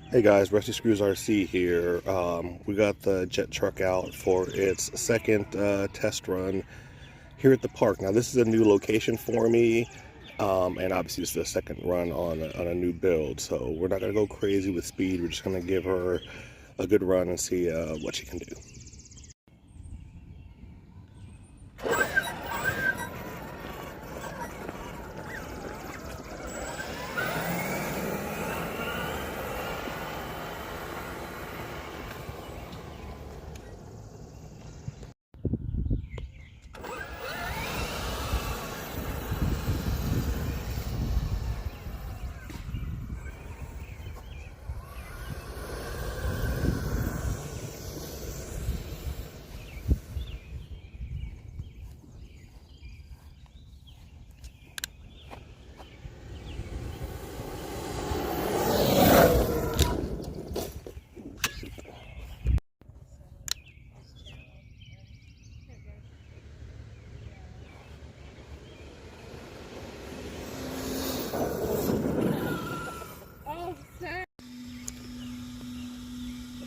Hey guys, Rusty Screws RC here. We got the jet truck out for its second test run here at the park. Now this is a new location for me, and obviously this is the second run on a new build. So we're not gonna go crazy with speed. We're just gonna give her a good run and see what she can do.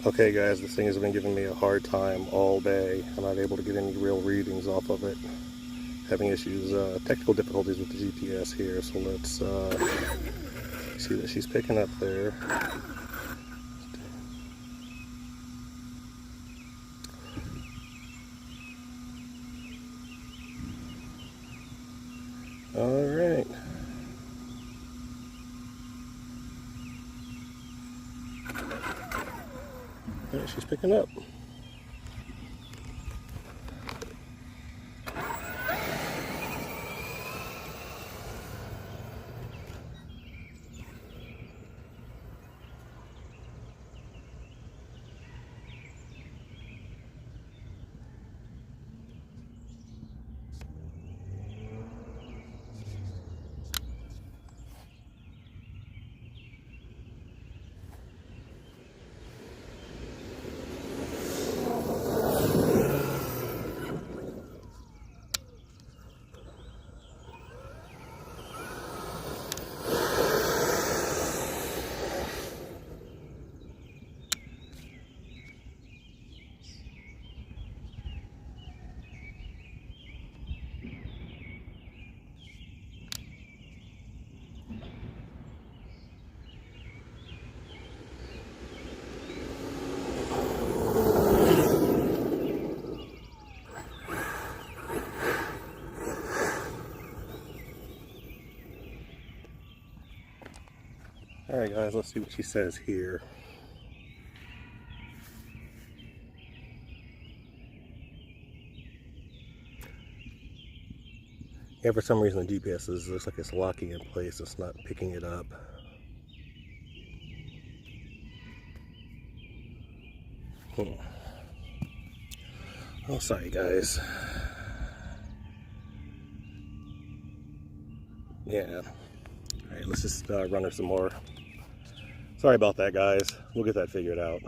Okay guys, this thing has been giving me a hard time all day. I'm not able to get any real readings off of it. Having issues, technical difficulties with the GPS here, so let's see that she's picking up there. All right. Yeah, she's picking up. All right, guys, let's see what she says here. Yeah, for some reason the GPS looks like it's locking in place. It's not picking it up. Oh, sorry, guys. Yeah. All right, let's just run her some more. Sorry about that, guys. We'll get that figured out.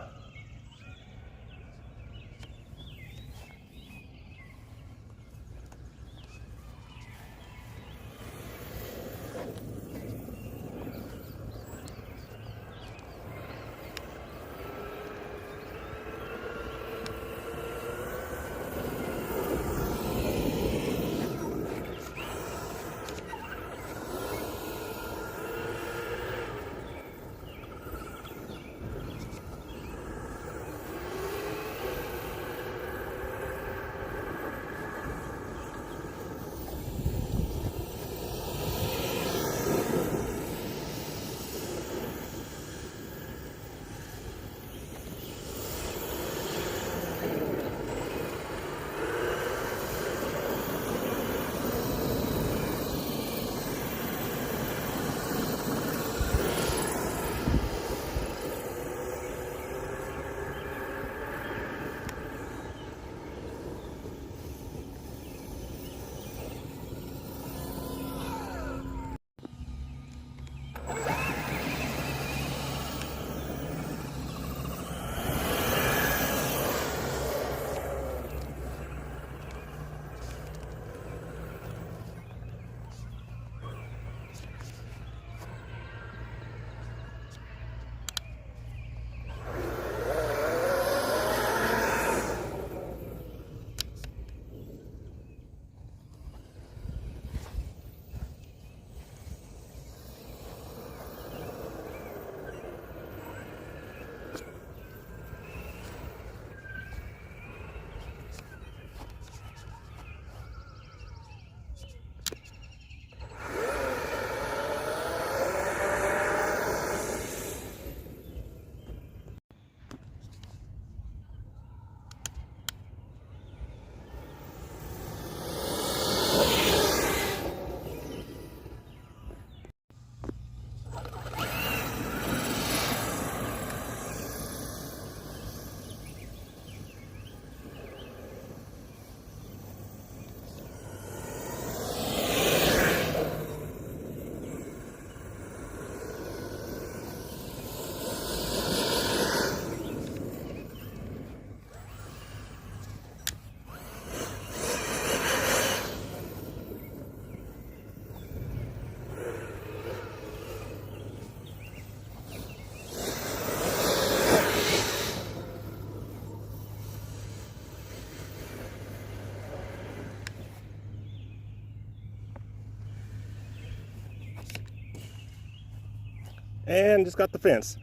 and just got the fence.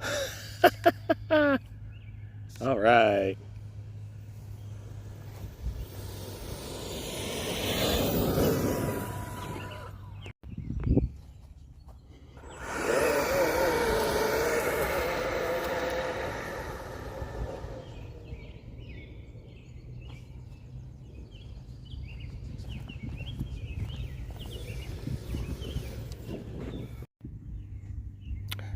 All right.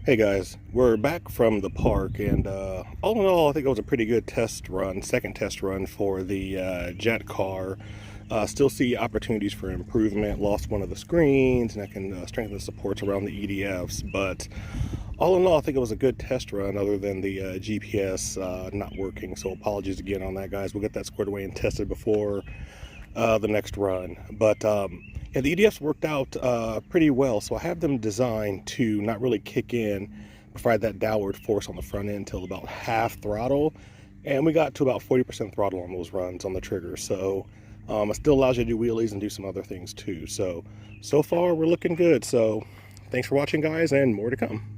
Hey guys, we're back from the park, and all in all, I think it was a pretty good test run, second test run for the Jet car. Still see opportunities for improvement. Lost one of the screens, and I can strengthen the supports around the EDFs. But all in all, I think it was a good test run, other than the GPS not working. So apologies again on that, guys. We'll get that squared away and tested before the next run. But yeah, the EDFs worked out pretty well. So I have them designed to not really kick in, provide that downward force on the front end until about half throttle. And we got to about 40% throttle on those runs on the trigger. So it still allows you to do wheelies and do some other things too. So far we're looking good. So thanks for watching, guys, and more to come.